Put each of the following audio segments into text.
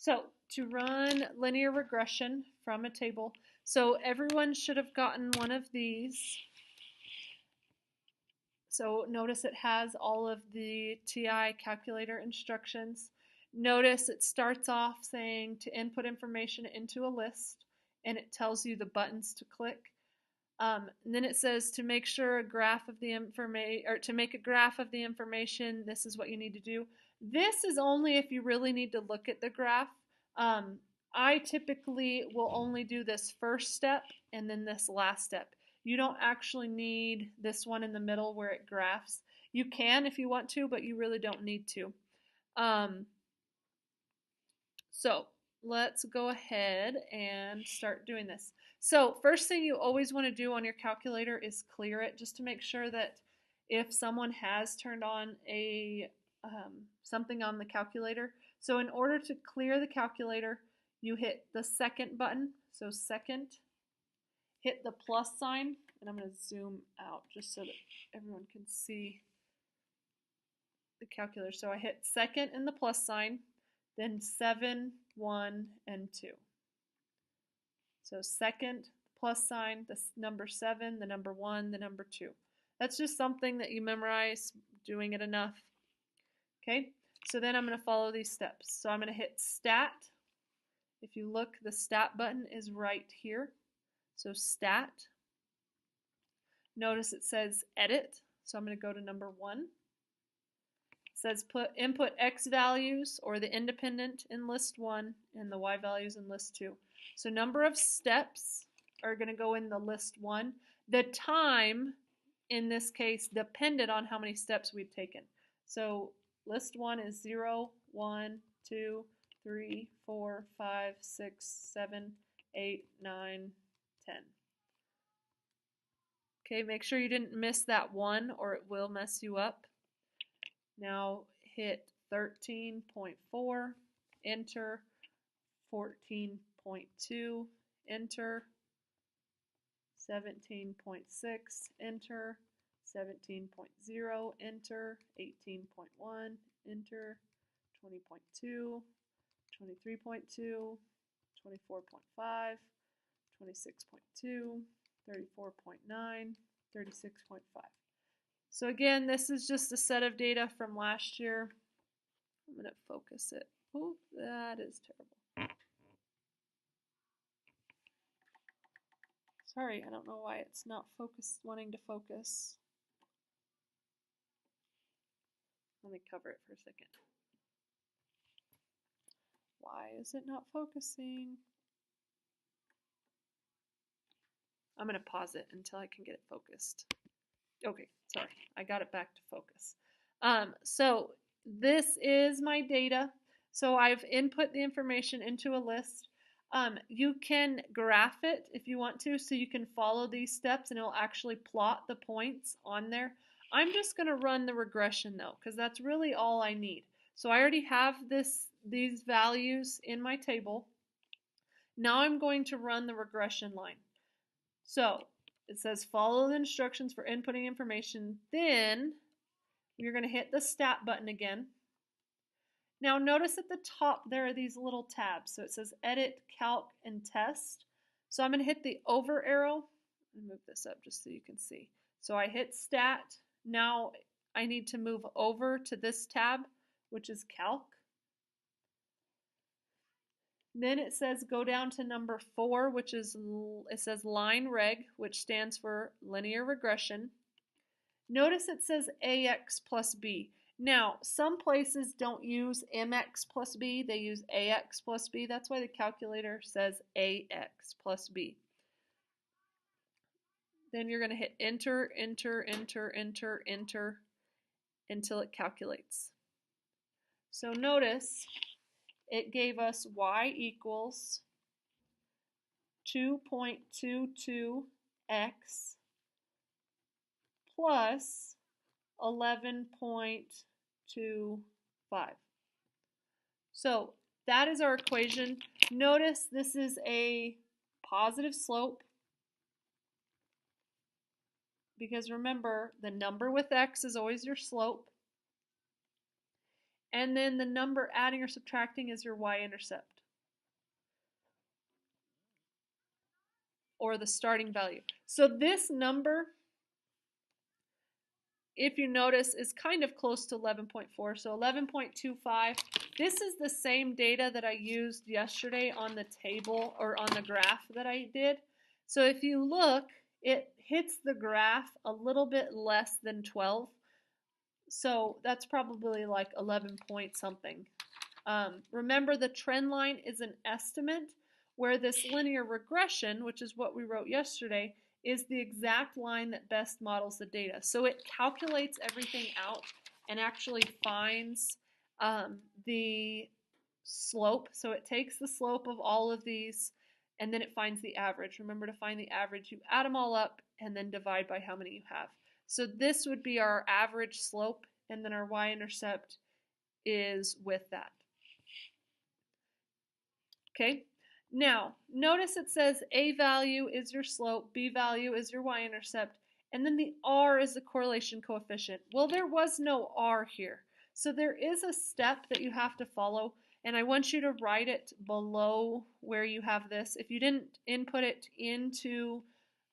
So to run linear regression from a table, so everyone should have gotten one of these. So notice it has all of the TI calculator instructions. Notice it starts off saying to input information into a list, and it tells you the buttons to click. And then it says to make sure a graph of the information, or to make a graph of the information, this is what you need to do. This is only if you really need to look at the graph. Um, I typically will only do this first step and then this last step. You don't actually need this one in the middle where it graphs. You can if you want to, but you really don't need to. Um, so let's go ahead and start doing this. So first thing you always want to do on your calculator is clear it, just to make sure that if someone has turned on a something on the calculator. So in order to clear the calculator, you hit the second button. So second, hit the plus sign, and I'm going to zoom out just so that everyone can see the calculator. So I hit second and the plus sign, then 7, 1, and 2. So second, plus sign, the number 7, the number 1, the number 2. That's just something that you memorize doing it enough. Okay, so then I'm going to follow these steps. So I'm going to hit stat. If you look, the stat button is right here. So stat. Notice it says edit. So I'm going to go to number 1. It says input X values or the independent in list 1 and the Y values in list 2. So number of steps are going to go in the list 1. The time in this case depended on how many steps we've taken. So list 1 is 0, 1, 2, 3, 4, 5, 6, 7, 8, 9, 10. Okay, make sure you didn't miss that 1 or it will mess you up. Now hit 13.4, enter, 14.2, enter, 17.6, enter, 17.0, enter, 18.1, enter, 20.2, 23.2, 24.5, 26.2, 34.9, 36.5. So again, this is just a set of data from last year. I'm going to focus it. Oh, that is terrible. Sorry, I don't know why it's not wanting to focus. Let me cover it for a second. Why is it not focusing? I'm going to pause it until I can get it focused. Okay, sorry, I got it back to focus. So this is my data. So I've input the information into a list. You can graph it if you want to, so you can follow these steps and it'll actually plot the points on there. I'm just going to run the regression though, because that's really all I need. So I already have these values in my table. Now I'm going to run the regression line. So it says follow the instructions for inputting information. Then you're going to hit the stat button again. Now notice at the top there are these little tabs. So it says edit, calc, and test. So I'm going to hit the over arrow. Let me move this up just so you can see. So I hit stat. Now I need to move over to this tab, which is calc. Then it says go down to number 4, which is, it says line reg, which stands for linear regression. Notice it says AX plus B. Now, some places don't use MX plus B, they use AX plus B. That's why the calculator says AX plus B. Then you're going to hit enter, enter, enter, enter, enter until it calculates. So notice it gave us y equals 2.22x plus 11.25. So that is our equation. Notice this is a positive slope because remember the number with x is always your slope. and then the number adding or subtracting is your y-intercept, or the starting value. So this number, if you notice, is kind of close to 11.4, so 11.25. This is the same data that I used yesterday on the table, or on the graph that I did. So if you look, it hits the graph a little bit less than 12. So that's probably like 11 point something. Remember, the trend line is an estimate, where this linear regression, which is what we wrote yesterday, is the exact line that best models the data. So it calculates everything out and actually finds the slope. So it takes the slope of all of these, and then it finds the average. Remember, to find the average, you add them all up and then divide by how many you have. So this would be our average slope, and then our y-intercept is with that. Okay, now notice it says A value is your slope, B value is your y-intercept, and then the R is the correlation coefficient. Well, there was no R here. So there is a step that you have to follow, and I want you to write it below where you have this. If you didn't input it into,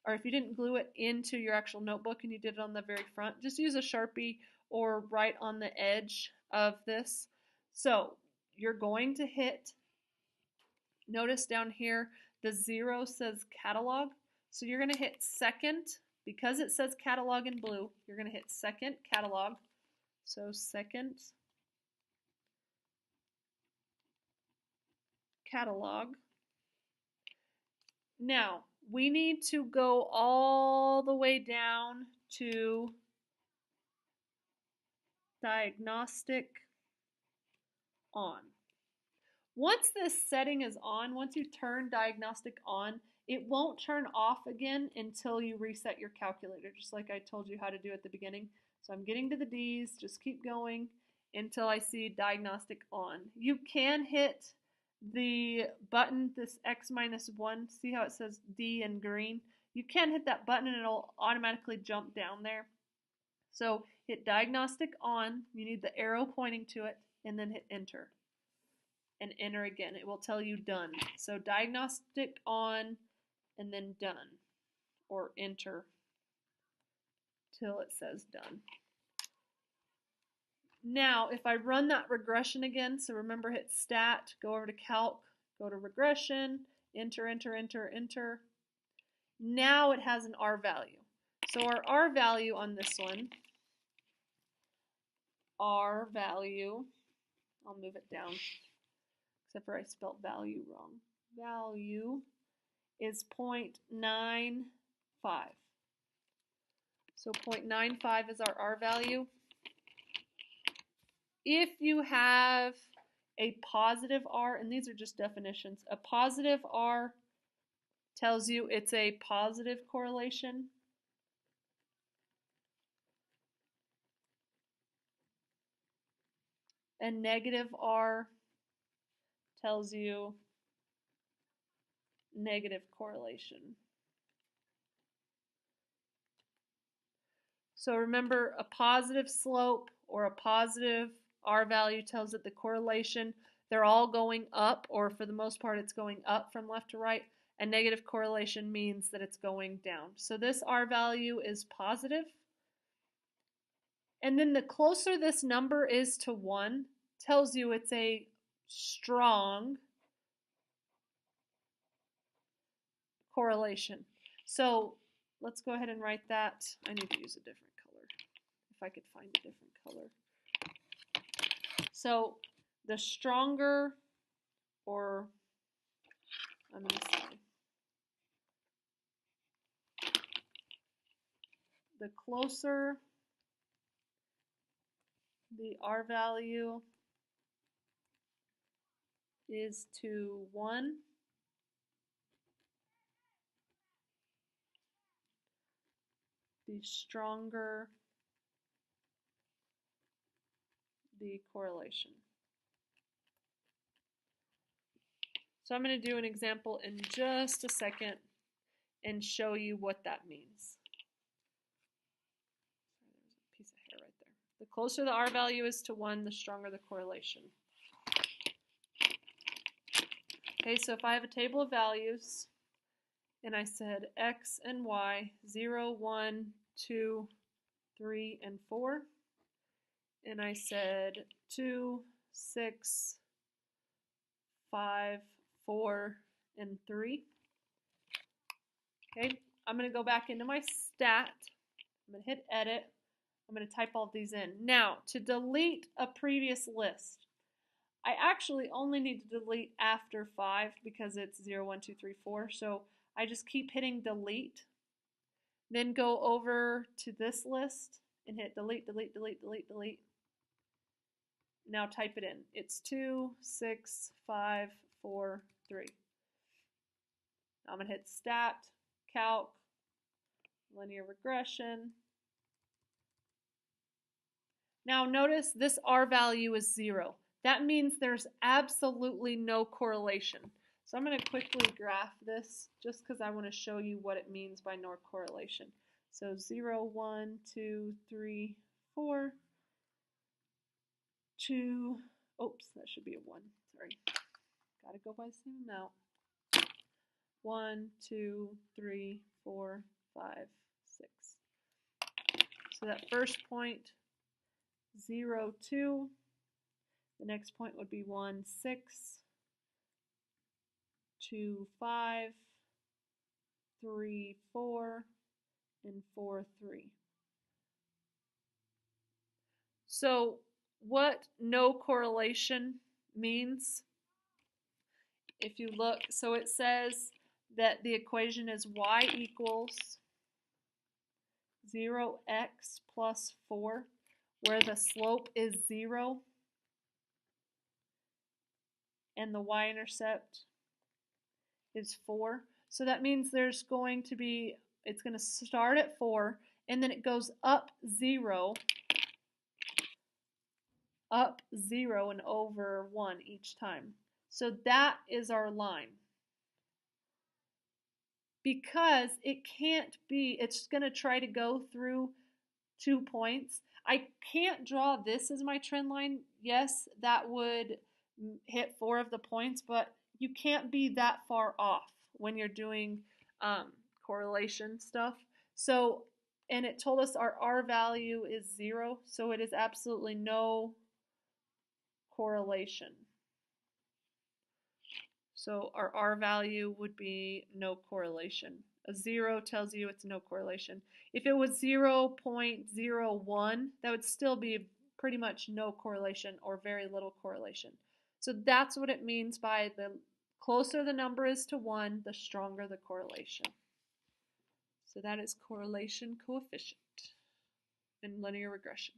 or if you didn't glue it into your actual notebook and you did it on the very front, just use a Sharpie or write on the edge of this. So you're going to hit, notice down here, the 0 says catalog. So you're going to hit second, because it says catalog in blue, you're going to hit second catalog. So second catalog. Now, we need to go all the way down to diagnostic on. Once this setting is on, once you turn diagnostic on, it won't turn off again until you reset your calculator, just like I told you how to do at the beginning. So I'm getting to the D's, just keep going until I see diagnostic on. You can hit the button, this X minus 1, see how it says D in green? You can hit that button and it'll automatically jump down there. So hit diagnostic on, you need the arrow pointing to it, and then hit enter. And enter again. It will tell you done. So diagnostic on, and then done, or enter till it says done. Now, if I run that regression again, so remember, hit stat, go over to calc, go to regression, enter, enter, enter, enter. Now it has an R value. So our R value on this one, R value, I'll move it down, except for I spelled value wrong. Value is 0.95. So 0.95 is our R value. If you have a positive R, and these are just definitions, a positive R tells you it's a positive correlation. A negative R tells you negative correlation. So remember, a positive slope or a positive R value tells it the correlation, they're all going up, or for the most part it's going up from left to right. A negative correlation means that it's going down. So this R value is positive. And then the closer this number is to 1, tells you it's a strong correlation. So let's go ahead and write that. I need to use a different color, if I could find a different color. So the stronger, or I'm going to say the closer the R value is to 1, the stronger the correlation. So I'm going to do an example in just a second and show you what that means. There's a piece of hair right there. The Closer the R value is to 1, the stronger the correlation. Okay, so if I have a table of values, and I said X and Y, 0, 1, 2, 3, and 4, and I said 2, 6, 5, 4, and 3. Okay, I'm going to go back into my stat. I'm going to hit edit. I'm going to type all these in. Now, to delete a previous list, I actually only need to delete after 5 because it's 0, 1, 2, 3, 4. So I just keep hitting delete. Then go over to this list and hit delete, delete, delete, delete, delete. Now type it in. It's 2, 6, 5, 4, 3. Now I'm going to hit stat, calc, linear regression. Now notice this R value is 0. That means there's absolutely no correlation. So I'm going to quickly graph this just because I want to show you what it means by no correlation. So 0, 1, 2, 3, 4, 2, oops, that should be a 1, sorry. Got to go by the same amount. 1, 2, 3, 4, 5, 6. So that first point, 0, 2. The next point would be 1, 6, 2, 5, 3, 4, and 4, 3. So what no correlation means, if you look, so it says that the equation is y equals 0x plus 4, where the slope is 0 and the y-intercept is 4. So that means there's going to be, it's going to start at 4, and then it goes up 0, and over 1 each time. So that is our line. Because it can't be, it's going to try to go through 2 points. I can't draw this as my trend line. Yes, that would hit 4 of the points, but you can't be that far off when you're doing correlation stuff. So, and it told us our R value is 0, so it is absolutely no correlation. So our R value would be no correlation. A 0 tells you it's no correlation. If it was 0.01, that would still be pretty much no correlation or very little correlation. So that's what it means by the closer the number is to 1, the stronger the correlation. So that is correlation coefficient in linear regression.